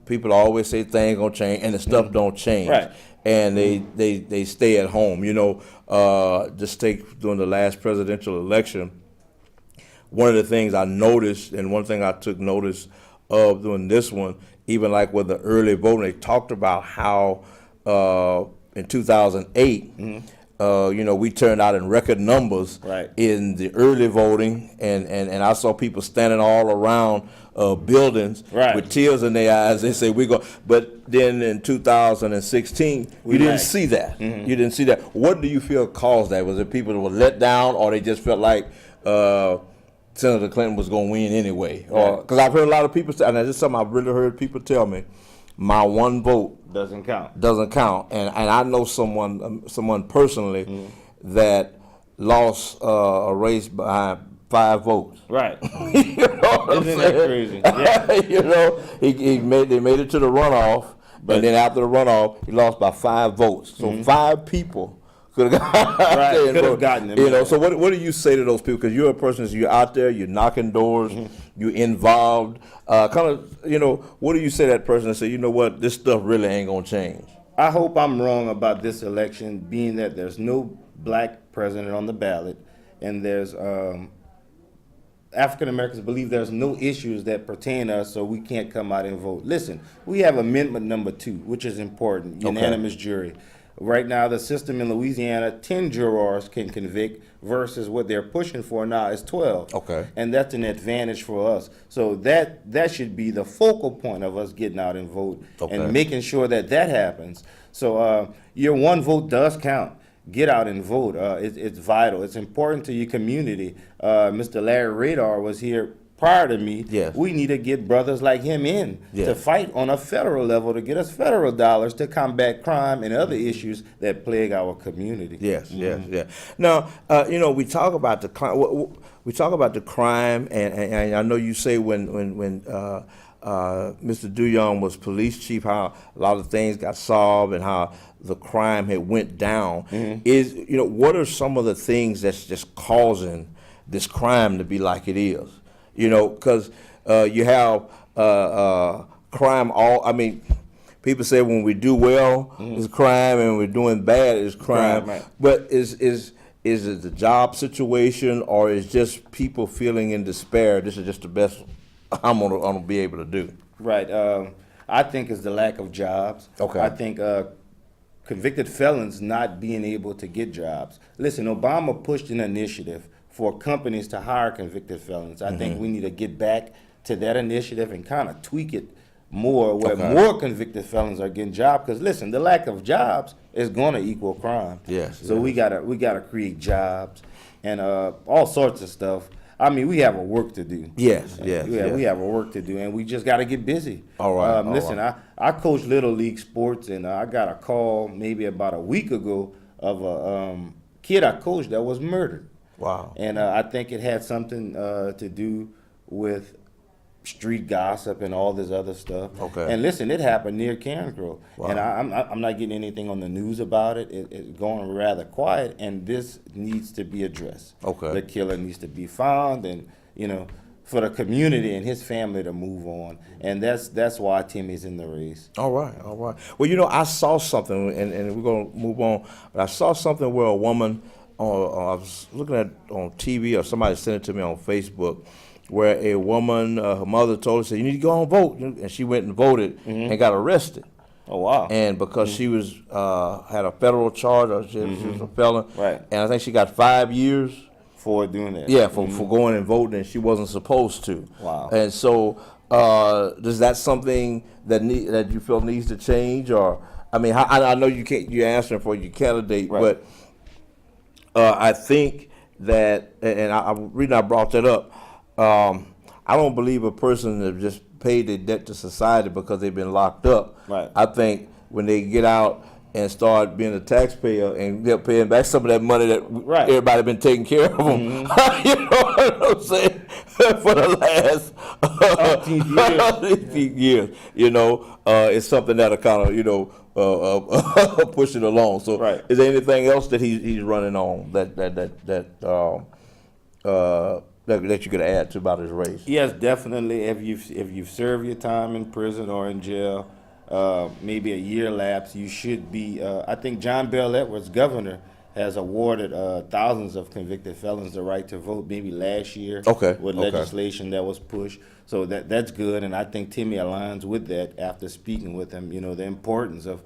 people always say things gonna change and the stuff don't change. Right. And they stay at home, just take during the last presidential election, one of the things I noticed and one thing I took notice of doing this one, even like with the early voting, they talked about how in 2008, we turned out in record numbers Right. in the early voting, and I saw people standing all around buildings Right. with tears in their eyes. They say we go, but then in 2016, you didn't lagged. see that. You didn't see that. What do you feel caused that? Was it people that were let down, or they just felt like Senator Clinton was going to win anyway? Or because I've heard a lot of people say, and this is something I've really heard people tell me, my one vote Doesn't count. and I know someone personally that lost a race by 5 votes. Right. You know what I'm Isn't that saying? crazy? Yeah. They made it to the runoff, and then after the runoff, he lost by 5 votes. So 5 people could have Right, could have gotten him. So what do you say to those people? Because you're a person, you're out there, you're knocking doors, you're involved. What do you say to that person and say, you know what, this stuff really ain't gonna change? I hope I'm wrong about this election, being that there's no black president on the ballot, and there's African Americans believe there's no issues that pertain to us, so we can't come out and vote. Listen, we have amendment number 2, which is important, unanimous jury. Right now, the system in Louisiana, 10 jurors can convict versus what they're pushing for now is 12. Okay. And that's an advantage for us. So that should be the focal point of us getting out and vote and making sure that happens. So your one vote does count. Get out and vote. It's vital. It's important to your community. Mr. Larry Radar was here prior to me. Yes. We need to get brothers like him in Yes. to fight on a federal level to get us federal dollars to combat crime and other issues that plague our community. Yes, yes, yeah. Now, we talk about the crime. We talk about the crime, and I know you say when Mr. Duyon was police chief, how a lot of things got solved and how the crime had went down. Is what are some of the things that's just causing this crime to be like it is? Because you have crime. People say when we do well, it's crime, and when we're doing bad, it's crime. Right. But is it the job situation, or is just people feeling in despair? This is just the best I'm gonna be able to do. Right. I think it's the lack of jobs. Okay. I think convicted felons not being able to get jobs. Listen, Obama pushed an initiative for companies to hire convicted felons. I think we need to get back to that initiative and kind of tweak it more, where more convicted felons are getting jobs. Because listen, the lack of jobs is going to equal crime. Yes. So we gotta create jobs and all sorts of stuff. I mean, we have a work to do. Yes. We have a work to do, and we just got to get busy. All right. Listen, I coach Little League sports, and I got a call maybe about a week ago of a kid I coached that was murdered. Wow. And I think it had something to do with street gossip and all this other stuff. Okay. And listen, it happened near Cairncrow. Wow. And I'm not getting anything on the news about it. It's going rather quiet, and this needs to be addressed. Okay. The killer needs to be found, and for the community and his family to move on. And that's why Timmy's in the race. All right. Well, I saw something, and we're gonna move on. But I saw something where a woman, I was looking at on TV, or somebody sent it to me on Facebook, where a woman, her mother told her, said, "You need to go and vote," and she went and voted and got arrested. Oh wow! And because she was had a federal charge, or she was a felon, Right. And I think she got 5 years. For doing that. Yeah, for going and voting, and she wasn't supposed to. Wow. And so, is that something that you feel needs to change, or I mean, I know you can't. You're answering for your candidate, Right. but I think that, and reason I brought that up. I don't believe a person that just paid their debt to society because they've been locked up. Right. I think when they get out and start being a taxpayer and get paying back some of that money that everybody been taking care of them, you know what I'm saying, for the last 18 years, it's something that'll kind of, push it along. So, is there anything else that he's running on that you could add to about his race? Yes, definitely. If you've served your time in prison or in jail, maybe a year lapse, you should be. I think John Bel Edwards, governor, has awarded thousands of convicted felons the right to vote. Maybe last year, with legislation that was pushed. So that's good, and I think Timmy aligns with that after speaking with him. The importance of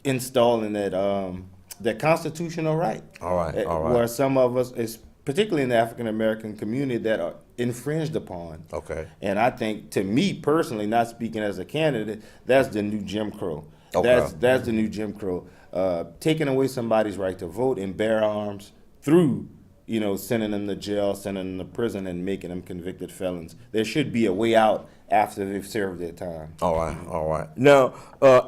installing that constitutional right. All right. Where some of us, particularly in the African American community, that are infringed upon. Okay. And I think, to me personally, not speaking as a candidate, that's the new Jim Crow. Okay. That's the new Jim Crow. Taking away somebody's right to vote and bear arms through, sending them to jail, sending them to prison, and making them convicted felons. There should be a way out after they've served their time. All right. Now,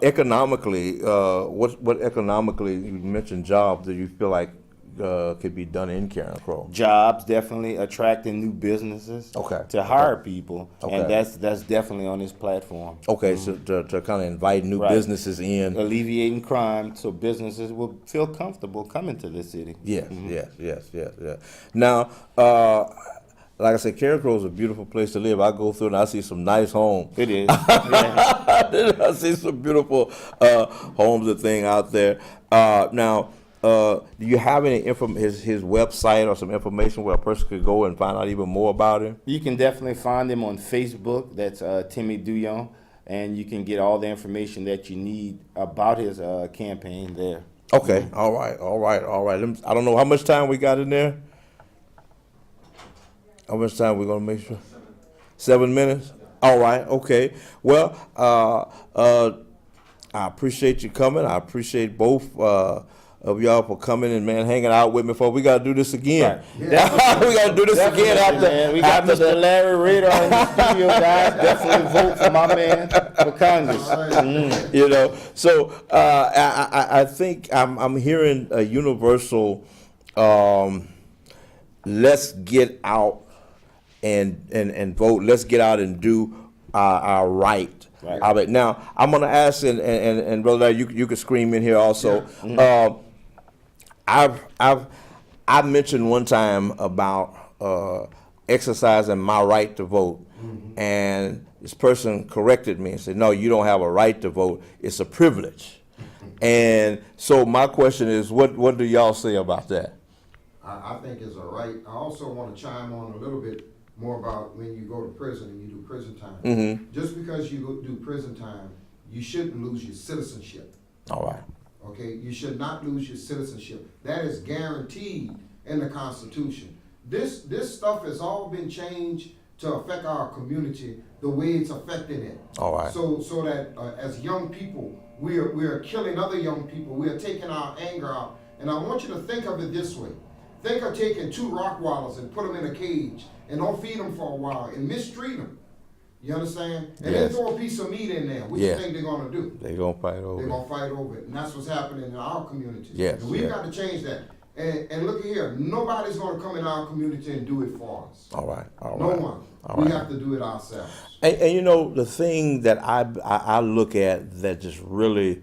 economically, what economically, you mentioned jobs, do you feel like could be done in Cairncrow? Jobs, definitely attracting new businesses to hire people, and that's definitely on this platform. Okay, so to kind of invite new businesses in. Alleviating crime so businesses will feel comfortable coming to the city. Yes. Now, like I said, Cairncrow is a beautiful place to live. I go through and I see some nice homes. It is. I see some beautiful homes and thing out there. Now, do you have any his website or some information where a person could go and find out even more about him? You can definitely find him on Facebook. That's Timmy Duyon, and you can get all the information that you need about his campaign there. Okay. All right. I don't know how much time we got in there. How much time we gonna make sure? 7 minutes. All right. Okay. Well, I appreciate you coming. I appreciate both of y'all for coming and, man, hanging out with me. For we got to do this again. Right. We got to do this again after. Man. We got after Mr. Larry Rader in the studio, guys. Definitely vote for my man for Congress. You know, so I think I'm hearing a universal. Let's get out and vote. Let's get out and do our right. Right. Now I'm gonna ask, and Brother Larry, you could scream in here also. Yeah. I've mentioned one time about exercising my right to vote, and this person corrected me and said, "No, you don't have a right to vote. It's a privilege." And so my question is, what do y'all say about that? I think it's a right. I also want to chime on a little bit more about when you go to prison and you do prison time. Just because you go do prison time, you shouldn't lose your citizenship. All right. Okay, you should not lose your citizenship. That is guaranteed in the Constitution. This stuff has all been changed to affect our community the way it's affecting it. All right. So that as young people, we are killing other young people. We are taking our anger out. And I want you to think of it this way. Think of taking 2 Rottweilers and put them in a cage and don't feed them for a while and mistreat them. You understand? And then throw a piece of meat in there. What do you think they're going to do? They're going to fight over it. They're going to fight over it. And that's what's happening in our community. Yes. And we've got to change that. And look here, nobody's going to come in our community and do it for us. All right. No one. We have to do it ourselves. And you know, the thing that I look at that just really,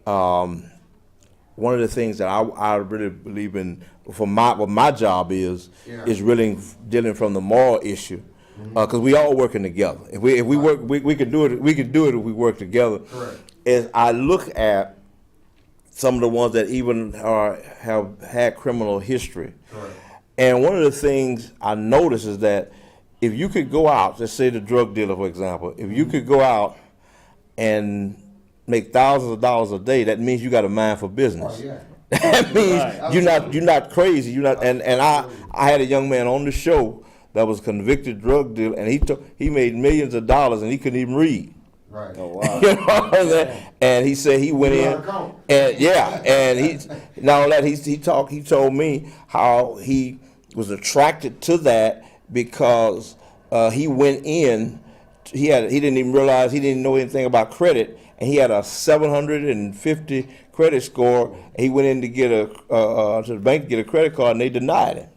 one of the things that I really believe in for what my job is really dealing from the moral issue, because we all working together. If we work, we can do it. We can do it if we work together. Correct. As I look at some of the ones that even have had criminal history, Correct. And one of the things I notice is that if you could go out, let's say the drug dealer, for example, if you could go out and make thousands of dollars a day, that means you got a mind for business. Oh, yeah. That means you're not crazy. You're not. And I had a young man on the show that was a convicted drug dealer, and he made millions of dollars, and he couldn't even read. Right. Oh, wow. You know what I'm saying? And he said he went in, and he not only that, he told me how he was attracted to that because he went in, he didn't even realize, he didn't know anything about credit, and he had a 750 credit score. And he went in to get to the bank to get a credit card, and they denied him.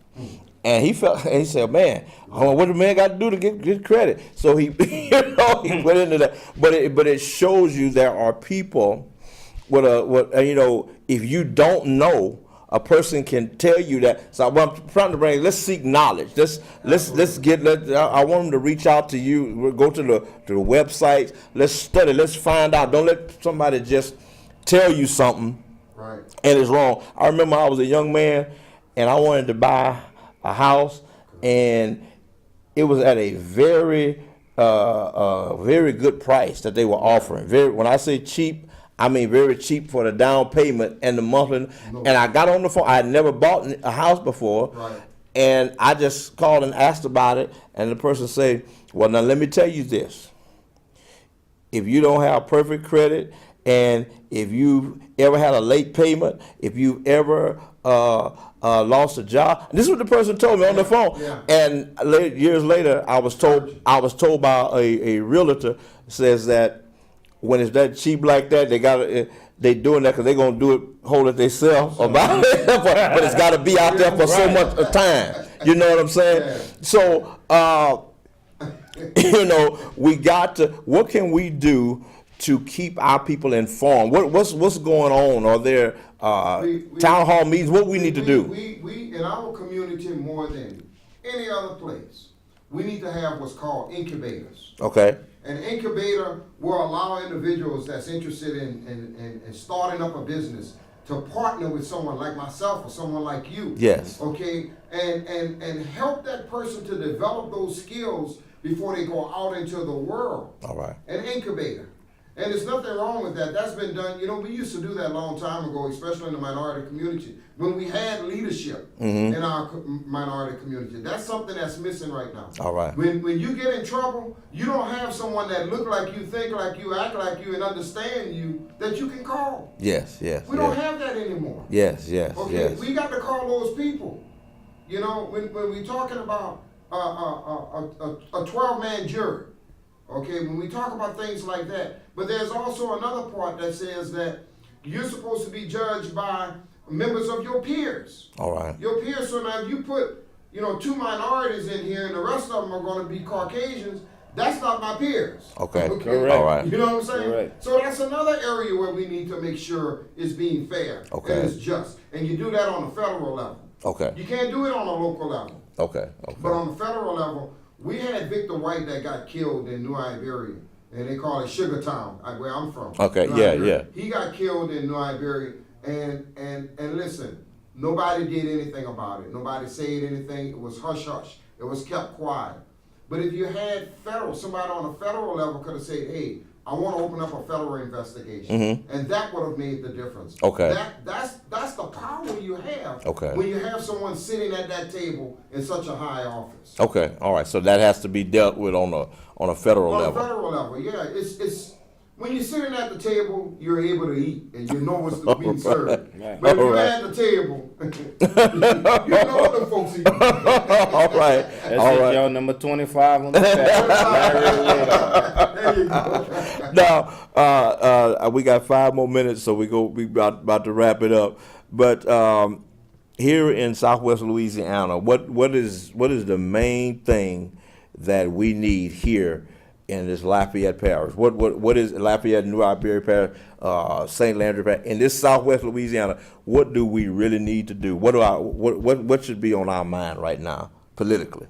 And he said, "Man, what the man got to do to get credit?" So he, he went into that. But it shows you there are people if you don't know, a person can tell you that. So what I'm trying to bring, let's seek knowledge. I want them to reach out to you. We'll go to the websites. Let's study. Let's find out. Don't let somebody just tell you something, Right. and it's wrong. I remember I was a young man, and I wanted to buy a house, and it was at a very good price that they were offering. When I say cheap, I mean very cheap for the down payment and the monthly. And I got on the phone. I had never bought a house before, Right. and I just called and asked about it, and the person said, "Well, now let me tell you this. If you don't have perfect credit, and if you ever had a late payment, if you ever lost a job," and this is what the person told me on the phone. Yeah. And years later, I was told by a realtor, says that when it's that cheap like that, they doing that because they're gonna hold it themselves about it, but it's got to be out there for so much time. You know what I'm saying? Yeah. So we got to. What can we do to keep our people informed? What's going on? Are there town hall meetings? What we need to do? We in our community, more than any other place, we need to have what's called incubators. Okay. An incubator will allow individuals that's interested in starting up a business to partner with someone like myself or someone like you. Yes. Okay, and help that person to develop those skills before they go out into the world. All right. An incubator. And there's nothing wrong with that. That's been done. You know, we used to do that a long time ago, especially in the minority community, when we had leadership in our minority community. That's something that's missing right now. All right. When you get in trouble, you don't have someone that look like you, think like you, act like you, and understand you that you can call. Yes, yes. We don't have that anymore. Yes, yes, Okay, yes. we got to call those people. You know, when we're talking about a 12-man jury, okay, when we talk about things like that, but there's also another part that says that you're supposed to be judged by members of your peers. All right. Your peers, so now if you put, you know, 2 minorities in here and the rest of them are going to be Caucasians, that's not my peers. Okay. Correct. All right. You know what I'm saying? Correct. So that's another area where we need to make sure it's being fair Okay. and it's just. And you do that on a federal level. Okay. You can't do it on a local level. Okay. But Okay. on the federal level, we had Victor White that got killed in New Iberia, and they call it Sugar Town, where I'm from. Okay, New yeah, Iberia. yeah. He got killed in New Iberia, and listen, nobody did anything about it. Nobody said anything. It was hush hush. It was kept quiet. But if you had somebody on a federal level could have said, hey, I want to open up a federal investigation. And that would have made the difference. Okay. That's the power you have Okay. when you have someone sitting at that table in such a high office. Okay. All right. So that has to be dealt with on a federal On level. a federal level, yeah. It's when you're sitting at the table, you're able to eat and you know what's being served. Right. But if you're Alright. at the table, you know what the folks eat. All right. That's All it, right. y'all. Number 25 on the pack. There you go. Now, we got 5 more minutes, so we about to wrap it up. But here in Southwest Louisiana, what is the main thing that we need here in this Lafayette Parish? What is Lafayette, New Iberia Parish, St. Landry Parish, in this Southwest Louisiana? What do we really need to do? What should be on our mind right now politically?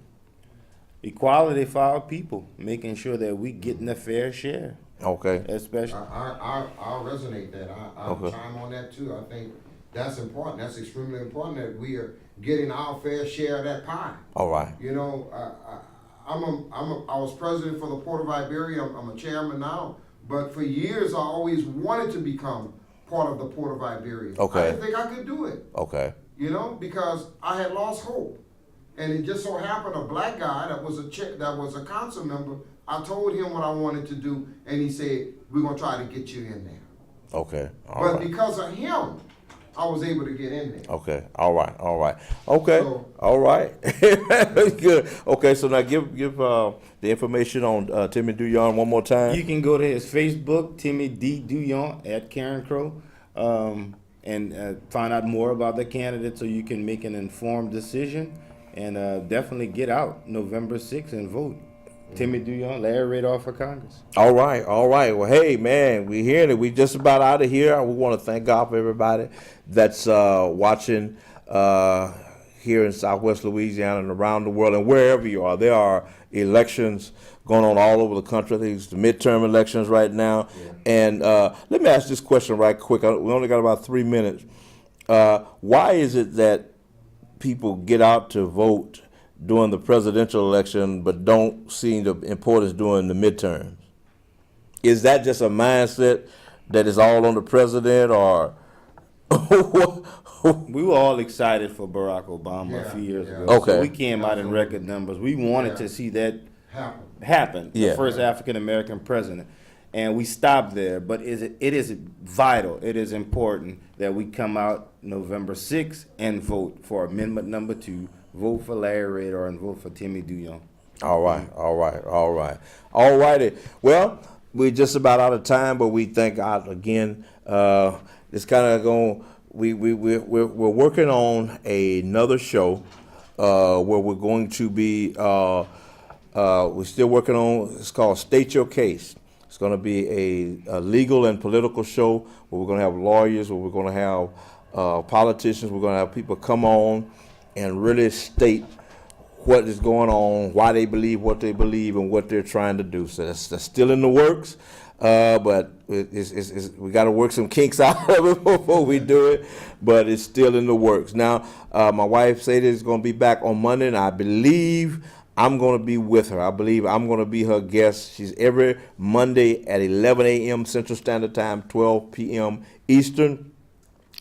Equality for our people, making sure that we getting a fair share, Okay. especially. I'll resonate that. I'll Okay. chime on that too. I think that's important. That's extremely important that we are getting our fair share of that pie. All right. You know, I was president for the Port of Iberia. I'm a chairman now. But for years, I always wanted to become part of the Port of Iberia. Okay. I didn't think I could do it, Okay. you know, because I had lost hope. And it just so happened a black guy that was a council member, I told him what I wanted to do, and he said, we're going to try to get you in there. Okay. All But right. because of him, I was able to get in there. Okay. All right. All right. Okay. So- All right. Good. Okay. So now give the information on Timmy Duyon one more time. You can go to his Facebook, Timmy D. Duyon at Karen Crow, and find out more about the candidate so you can make an informed decision. And definitely get out November 6th and vote. Timmy Duyon, Larry Radar for Congress. All right. All right. Well, hey, man, we hearing it. We just about out of here. We want to thank God for everybody that's watching here in Southwest Louisiana and around the world and wherever you are. There are elections going on all over the country. I think it's the midterm elections right now. Yeah. And let me ask this question right quick. We only got about 3 minutes. Why is it that people get out to vote during the presidential election but don't see the importance during the midterms? Is that just a mindset that is all on the president, or We were all excited for Barack Obama a few years ago. Okay. So we came out in record numbers. We wanted to see that happen. Yeah. The first African American president. And we stopped there, but it is vital, it is important that we come out November 6th and vote for amendment number 2, vote for Larry Radar, and vote for Timmy Duyon. All right, all right, all right. All righty. Well, we're just about out of time, but we thank God again. It's kind of going, we're working on another show where we're going to be, we're still working on, it's called State Your Case. It's going to be a legal and political show where we're going to have lawyers, where we're going to have politicians, we're going to have people come on and really state what is going on, why they believe what they believe, and what they're trying to do. So that's still in the works, but we got to work some kinks out of it before we do it, but it's still in the works. Now, my wife said it's going to be back on Monday, and I believe I'm going to be with her. I believe I'm going to be her guest. She's every Monday at 11 a.m. Central Standard Time, 12 p.m. Eastern.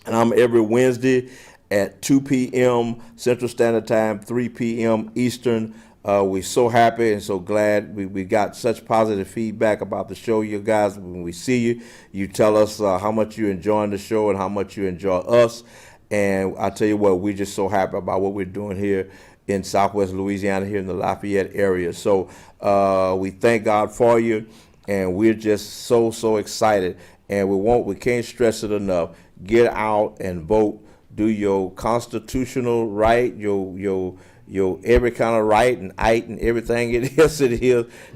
And I'm every Wednesday at 2 p.m. Central Standard Time, 3 p.m. Eastern. We're so happy and so glad. We got such positive feedback about the show. You guys, when we see you, you tell us how much you're enjoying the show and how much you enjoy us. And I tell you what, we're just so happy about what we're doing here in Southwest Louisiana, here in the Lafayette area. So we thank God for you, and we're just so excited. And we can't stress it enough. Get out and vote. Do your constitutional right, your every kind of right and everything it is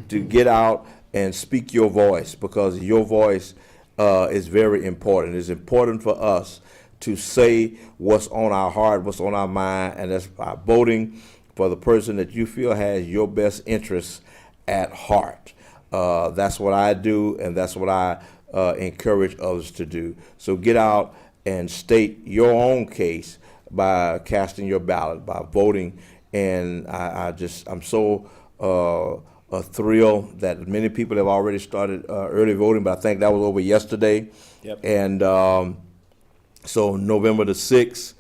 to get out and speak your voice, because your voice is very important. It's important for us to say what's on our heart, what's on our mind, and that's by voting for the person that you feel has your best interests at heart. That's what I do, and that's what I encourage others to do. So get out and state your own case by casting your ballot, by voting. And I'm so thrilled that many people have already started early voting, but I think that was over yesterday. Yep. And so November the 6th,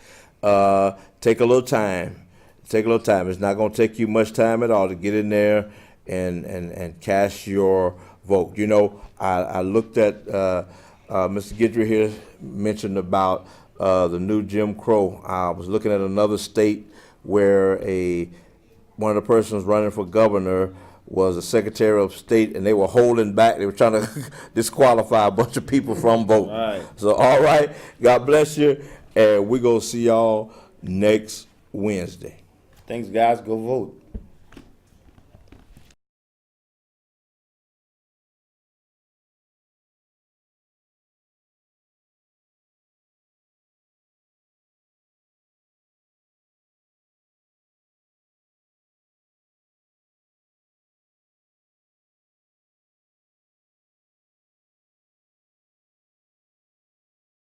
take a little time. Take a little time. It's not going to take you much time at all to get in there and cast your vote. You know, I looked at Mr. Guidry here mentioned about the new Jim Crow. I was looking at another state where one of the persons running for governor was a Secretary of State, and they were holding back. They were trying to disqualify a bunch of people from voting. Right. So, all right, God bless you, and we're going to see y'all next Wednesday. Thanks, guys. Go vote.